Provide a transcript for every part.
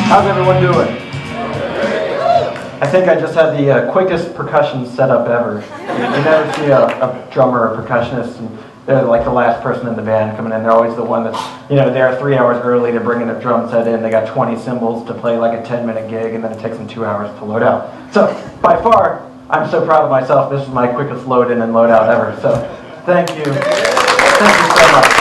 How's everyone doing? I think I just had the quickest percussion setup ever. You never see a drummer or percussionist, and they're like the last person in the band coming in. They're always the one that's, there 3 hours early to bring in a drum set in. They got 20 cymbals to play like a 10-minute gig, and then it takes them 2 hours to load out. So, by far, I'm so proud of myself. This is my quickest load in and load out ever. So, thank you. Thank you so much.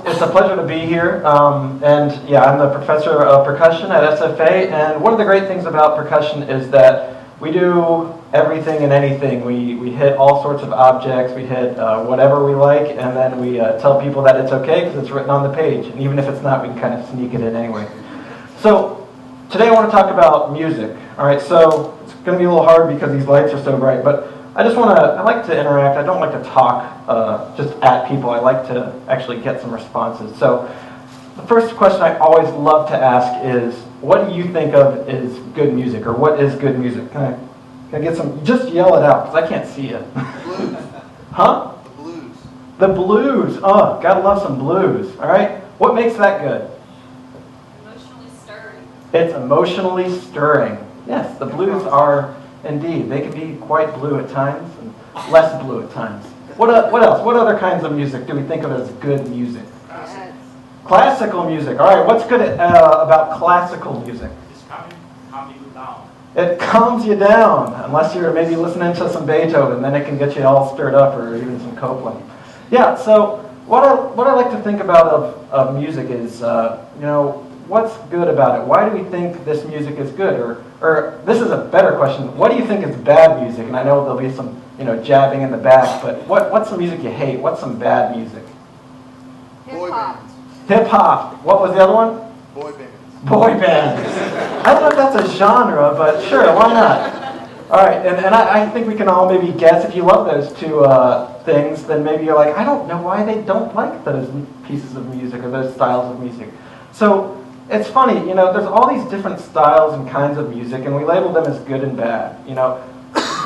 It's a pleasure to be here, I'm the professor of percussion at SFA, and one of the great things about percussion is that we do everything and anything. We hit all sorts of objects, we hit whatever we like, and then we tell people that it's okay because it's written on the page, and even if it's not, we can kind of sneak it in anyway. So, today I want to talk about music. Alright, so it's going to be a little hard because these lights are so bright, but I like to interact. I don't like to talk just at people. I like to actually get some responses. So the first question I always love to ask is, what do you think of is good music, or what is good music? Can I get some? Just yell it out, because I can't see it. Blues. Huh? The blues. The blues. Oh, gotta love some blues. All right. What makes that good? Emotionally stirring. It's emotionally stirring. Yes, the blues are. Indeed, they can be quite blue at times and less blue at times. What else? What other kinds of music do we think of as good music? Classical music. All right, what's good about classical music? It's calm you down. It calms you down, unless you're maybe listening to some Beethoven, then it can get you all stirred up, or even some Copeland. Yeah, so what I like to think about of music is, what's good about it? Why do we think this music is good? Or this is a better question. What do you think is bad music? And I know there'll be some, jabbing in the back, but what's some music you hate? What's some bad music? Boy bands. Hip hop. What was the other one? Boy bands. Boy bands. I don't know if that's a genre, but sure, why not? All right, and I think we can all maybe guess, if you love those two things, then maybe you're like, I don't know why they don't like those pieces of music or those styles of music. So it's funny, there's all these different styles and kinds of music, and we label them as good and bad.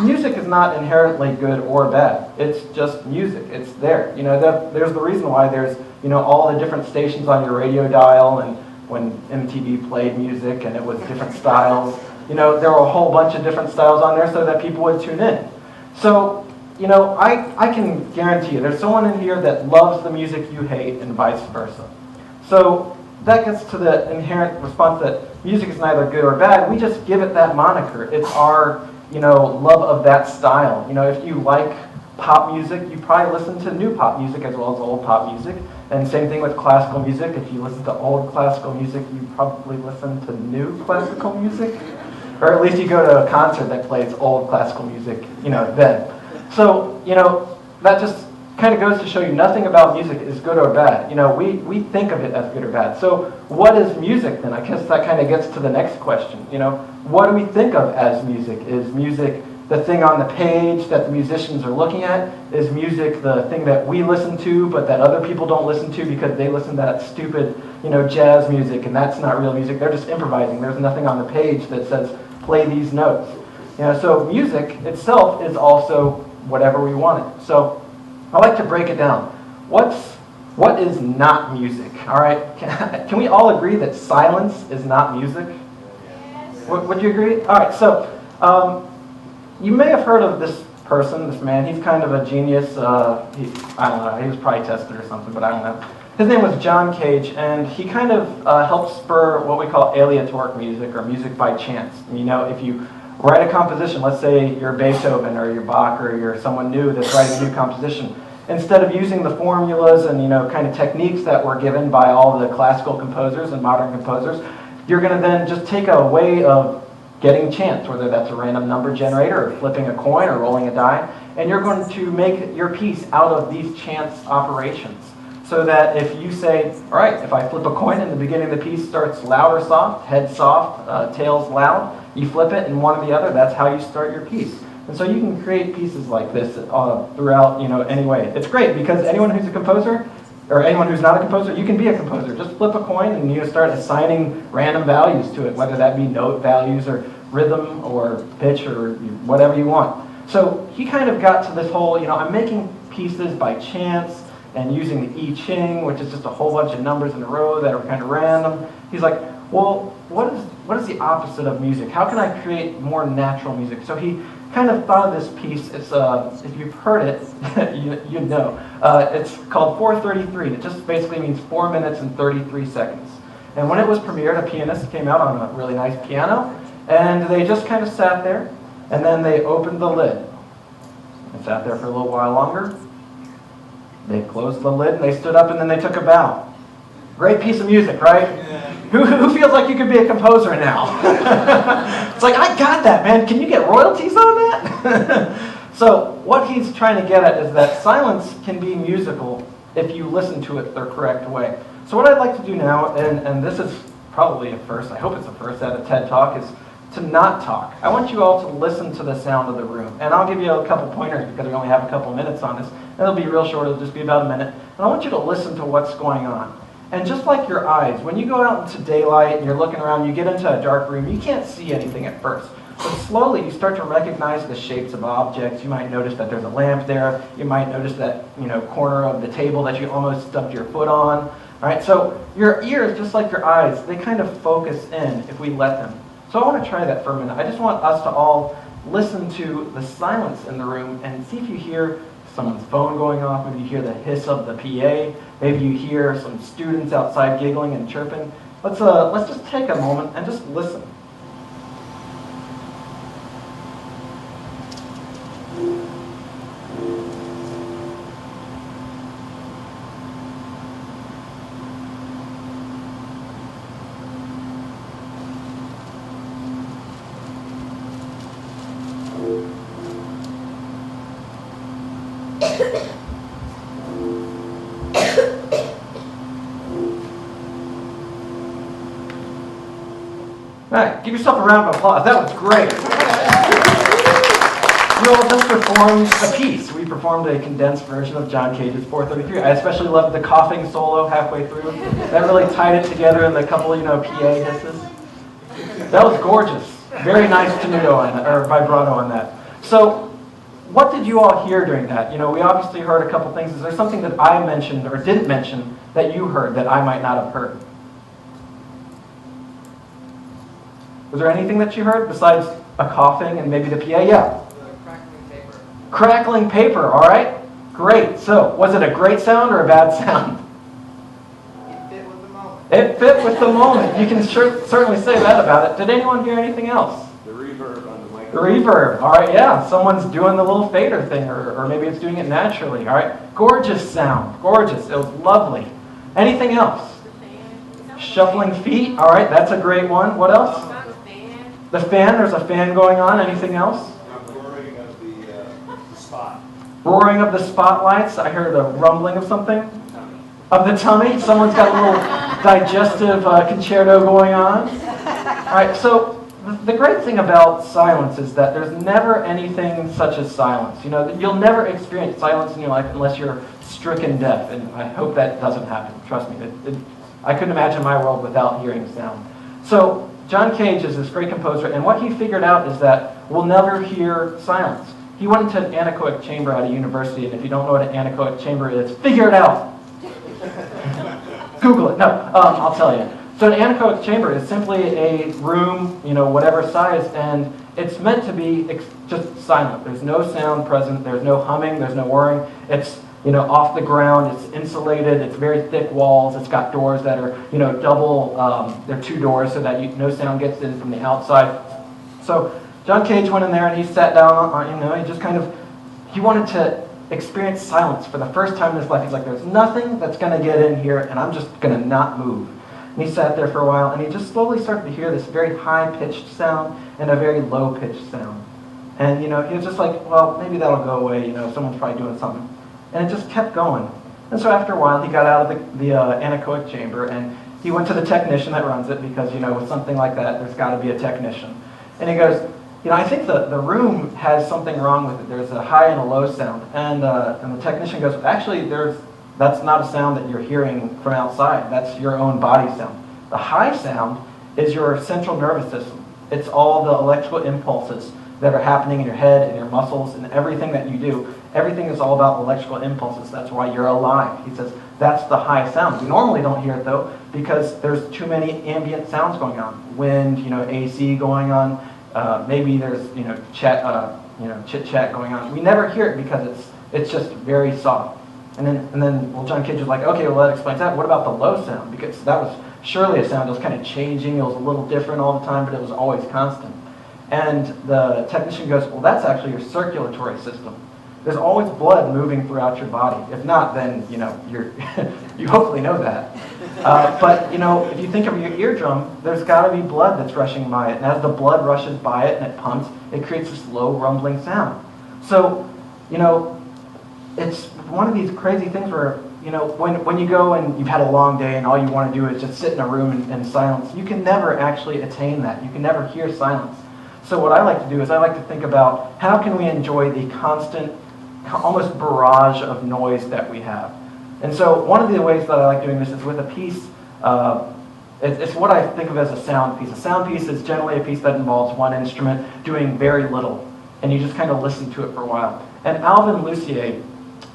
Music is not inherently good or bad. It's just music. It's there. There's the reason why there's, all the different stations on your radio dial, and when MTV played music and it was different styles, there were a whole bunch of different styles on there so that people would tune in. So, I can guarantee you there's someone in here that loves the music you hate and vice versa. So that gets to the inherent response that music is neither good or bad. We just give it that moniker. It's our, love of that style. If you like pop music, you probably listen to new pop music as well as old pop music. And same thing with classical music. If you listen to old classical music, you probably listen to new classical music. Or at least you go to a concert that plays old classical music, then. So, that just kind of goes to show you nothing about music is good or bad. We think of it as good or bad. So what is music then? I guess that kind of gets to the next question. What do we think of as music? Is music the thing on the page that the musicians are looking at? Is music the thing that we listen to but that other people don't listen to because they listen to that stupid, jazz music, and that's not real music? They're just improvising. There's nothing on the page that says play these notes. So music itself is also whatever we want it. So I like to break it down. What is not music? All right, can we all agree that silence is not music? Yes. Would you agree? All right, so you may have heard of this person, this man. He's kind of a genius. I don't know. He was probably tested or something, but I don't know. His name was John Cage, and he kind of helped spur what we call aleatoric music, or music by chance. If you write a composition, let's say you're Beethoven or you're Bach or you're someone new that's writing a new composition, instead of using the formulas and kind of techniques that were given by all the classical composers and modern composers, you're going to then just take a way of getting chance, whether that's a random number generator or flipping a coin or rolling a die, and you're going to make your piece out of these chance operations. So that if you say, all right, if I flip a coin and the beginning of the piece starts loud or soft, head soft, tails loud, you flip it in one or the other, that's how you start your piece. And so you can create pieces like this throughout, any way. It's great because anyone who's a composer, or anyone who's not a composer, you can be a composer. Just flip a coin and you start assigning random values to it, whether that be note values or rhythm or pitch or whatever you want. So he kind of got to this whole, I'm making pieces by chance, and using the I Ching, which is just a whole bunch of numbers in a row that are kind of random. He's like, well, what is the opposite of music? How can I create more natural music? So he kind of thought of this piece. It's if you've heard it, you know. It's called 4:33, and it just basically means 4 minutes and 33 seconds. And when it was premiered, a pianist came out on a really nice piano, and they just kind of sat there, and then they opened the lid. And sat there for a little while longer. They closed the lid, and they stood up, and then they took a bow. Great piece of music, right? Yeah. Who feels like you could be a composer now? It's like, I got that, man. Can you get royalties on that? So what he's trying to get at is that silence can be musical if you listen to it the correct way. So what I'd like to do now, and this is probably a first, I hope it's a first at a TED Talk, is to not talk. I want you all to listen to the sound of the room. And I'll give you a couple pointers because we only have a couple minutes on this. And it'll be real short, it'll just be about a minute. And I want you to listen to what's going on. And just like your eyes, when you go out into daylight and you're looking around, you get into a dark room, you can't see anything at first. But slowly you start to recognize the shapes of objects. You might notice that there's a lamp there. You might notice that corner of the table that you almost stubbed your foot on. All right, so your ears, just like your eyes, they kind of focus in if we let them. So I want to try that for a minute. I just want us to all listen to the silence in the room and see if you hear someone's phone going off. Maybe you hear the hiss of the PA. Maybe you hear some students outside giggling and chirping. Let's just take a moment and just listen. All right, give yourself a round of applause. That was great. We all just performed a piece. We performed a condensed version of John Cage's 4:33. I especially loved the coughing solo halfway through. That really tied it together and the couple, PA hisses. That was gorgeous. Very nice tenuto on that, or vibrato on that. So, what did you all hear during that? We obviously heard a couple things. Is there something that I mentioned or didn't mention that you heard that I might not have heard? Was there anything that you heard besides a coughing and maybe the PA? Yeah. The crackling paper. Crackling paper, all right? Great. So, was it a great sound or a bad sound? It fit with the moment. It fit with the moment. You can certainly say that about it. Did anyone hear anything else? The reverb on the mic. The reverb, all right, yeah. Someone's doing the little fader thing, or maybe it's doing it naturally, all right? Gorgeous sound, gorgeous. It was lovely. Anything else? Shuffling feet, all right, that's a great one. What else? The fan, there's a fan going on. Anything else? Roaring of the spot. Roaring of the spotlights. I heard a rumbling of something. Of the tummy. Someone's got a little digestive concerto going on. All right, so the great thing about silence is that there's never anything such as silence. You'll never experience silence in your life unless you're stricken deaf, and I hope that doesn't happen. Trust me. I couldn't imagine my world without hearing sound. So John Cage is this great composer, and what he figured out is that we'll never hear silence. He went into an anechoic chamber at a university, and if you don't know what an anechoic chamber is, figure it out. Google it. No, I'll tell you. So an anechoic chamber is simply a room, whatever size, and it's meant to be just silent. There's no sound present. There's no humming. There's no whirring. It's off the ground. It's insulated. It's very thick walls. It's got doors that are, double. They're two doors so that no sound gets in from the outside. So John Cage went in there and he sat down. He just he wanted to experience silence for the first time in his life. He's like, there's nothing that's going to get in here, and I'm just going to not move. And he sat there for a while, and he just slowly started to hear this very high-pitched sound and a very low-pitched sound. And, he was just like, well, maybe that'll go away. Someone's probably doing something. And it just kept going. And so after a while, he got out of the anechoic chamber, and he went to the technician that runs it, because, with something like that, there's got to be a technician. And he goes, I think the room has something wrong with it. There's a high and a low sound. And the technician goes, actually, that's not a sound that you're hearing from outside. That's your own body sound. The high sound is your central nervous system. It's all the electrical impulses that are happening in your head and your muscles and everything that you do. Everything is all about electrical impulses. That's why you're alive. He says that's the high sound. We normally don't hear it though because there's too many ambient sounds going on. Wind, AC going on. Maybe there's chit chat going on. We never hear it because it's just very soft. And then John Cage was like, okay, well that explains that. What about the low sound? Because that was surely a sound. It was kind of changing. It was a little different all the time, but it was always constant. And the technician goes, well, that's actually your circulatory system. There's always blood moving throughout your body. If not, then you're you hopefully know that. But if you think of your eardrum, there's got to be blood that's rushing by it, and as the blood rushes by it and it pumps, it creates this low rumbling sound. So it's one of these crazy things where when you go and you've had a long day and all you want to do is just sit in a room in silence, you can never actually attain that. You can never hear silence. So what I like to do is I like to think about how can we enjoy the constant, almost barrage of noise that we have. And so one of the ways that I like doing this is with a piece, it's what I think of as a sound piece. A sound piece is generally a piece that involves one instrument doing very little, and you just kind of listen to it for a while. And Alvin Lucier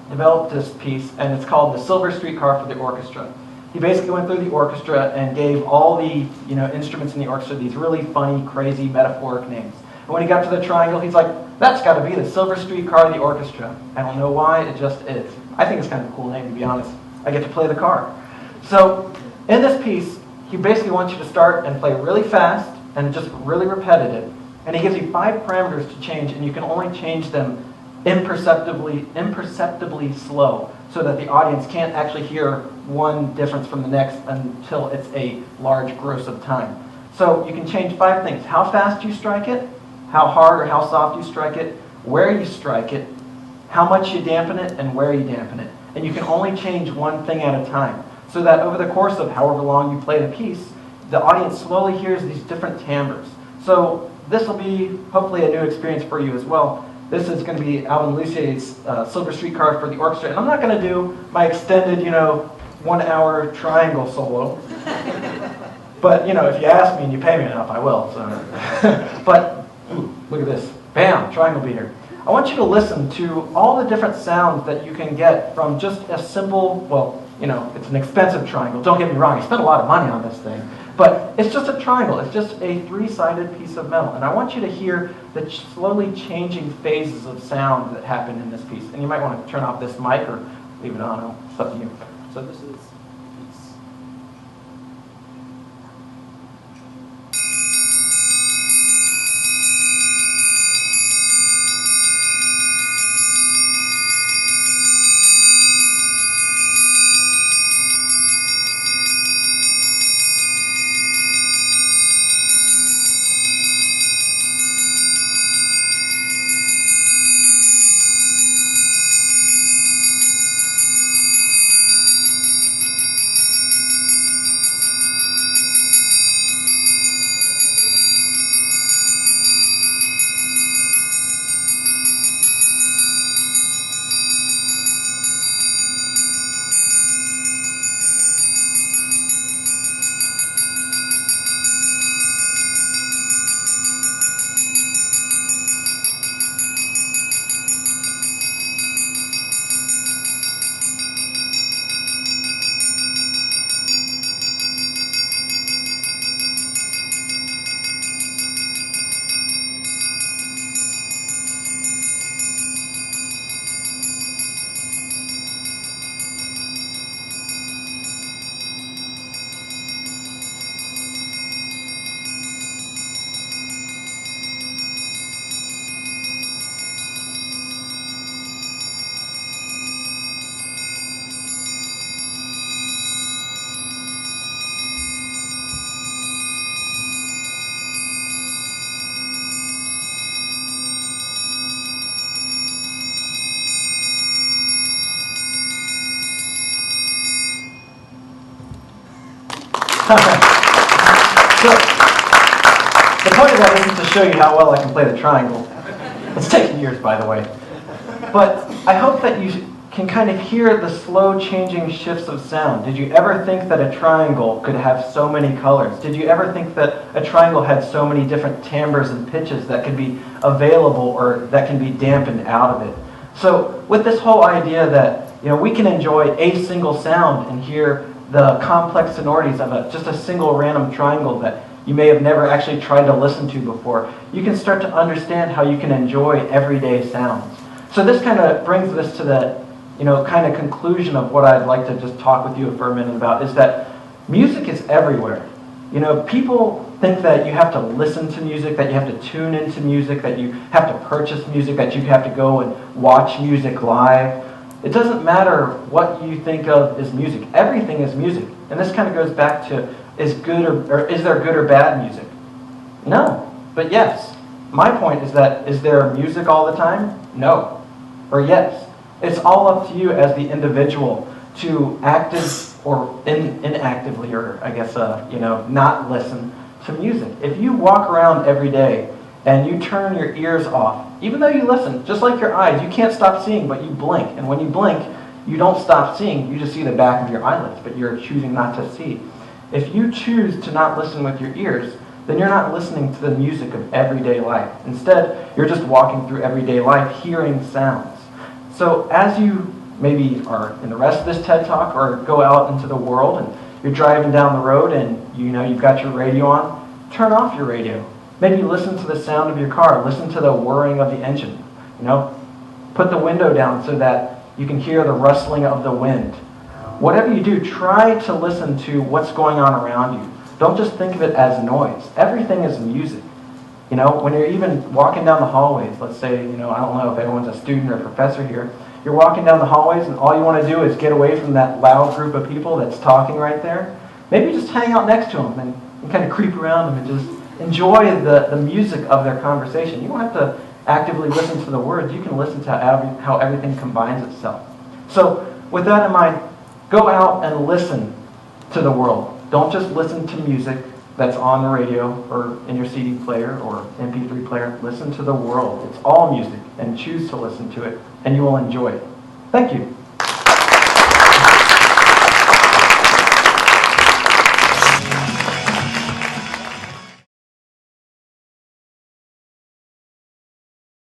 developed this piece, and it's called The Silver Streetcar for the Orchestra. He basically went through the orchestra and gave all the instruments in the orchestra these really funny, crazy, metaphoric names. And when he got to the triangle, he's like, that's got to be the Silver Streetcar of the Orchestra. I don't know why, it just is. I think it's kind of a cool name, to be honest. I get to play the car. So in this piece, he basically wants you to start and play really fast and just really repetitive. And he gives you 5 parameters to change, and you can only change them imperceptibly slow, so that the audience can't actually hear one difference from the next until it's a large gross of time. So you can change 5 things: how fast you strike it, how hard or how soft you strike it, where you strike it, how much you dampen it, and where you dampen it. And you can only change one thing at a time, so that over the course of however long you play the piece, the audience slowly hears these different timbres. So this will be hopefully a new experience for you as well. This is going to be Alvin Lucier's Silver Streetcar for the Orchestra. And I'm not going to do my extended, 1-hour triangle solo. But, if you ask me and you pay me enough, I will. So. But, look at this. Bam, triangle beater. I want you to listen to all the different sounds that you can get from just a simple, it's an expensive triangle. Don't get me wrong, I spent a lot of money on this thing. But it's just a triangle. It's just a 3-sided piece of metal. And I want you to hear the slowly changing phases of sound that happen in this piece. And you might want to turn off this mic or leave it on. It's up to you. So this is piece. So, the point of that isn't to show you how well I can play the triangle. It's taken years, by the way. But I hope that you can kind of hear the slow changing shifts of sound. Did you ever think that a triangle could have so many colors? Did you ever think that a triangle had so many different timbres and pitches that could be available or that can be dampened out of it? So with this whole idea that we can enjoy a single sound and hear the complex sonorities of just a single random triangle that you may have never actually tried to listen to before, you can start to understand how you can enjoy everyday sounds. So this kind of brings this to the kind of conclusion of what I'd like to just talk with you for a minute about, is that music is everywhere. People think that you have to listen to music, that you have to tune into music, that you have to purchase music, that you have to go and watch music live. It doesn't matter what you think of as music. Everything is music. And this kind of goes back to, is there good or bad music? No, but yes. My point is that, is there music all the time? No, or yes. It's all up to you as the individual to active or inactively, or I guess, not listen to music. If you walk around every day and you turn your ears off, even though you listen, just like your eyes, you can't stop seeing, but you blink. And when you blink, you don't stop seeing, you just see the back of your eyelids, but you're choosing not to see. If you choose to not listen with your ears, then you're not listening to the music of everyday life. Instead, you're just walking through everyday life hearing sounds. So as you maybe are in the rest of this TED Talk or go out into the world and you're driving down the road and you've got your radio on, turn off your radio. Maybe listen to the sound of your car. Listen to the whirring of the engine. Put the window down so that you can hear the rustling of the wind. Whatever you do, try to listen to what's going on around you. Don't just think of it as noise. Everything is music. When you're even walking down the hallways, let's say, I don't know if everyone's a student or a professor here, you're walking down the hallways and all you want to do is get away from that loud group of people that's talking right there. Maybe just hang out next to them and kind of creep around them and just enjoy the music of their conversation. You don't have to actively listen to the words. You can listen to how everything combines itself. So with that in mind, go out and listen to the world. Don't just listen to music that's on the radio or in your CD player or MP3 player. Listen to the world. It's all music, and choose to listen to it, and you will enjoy it. Thank you.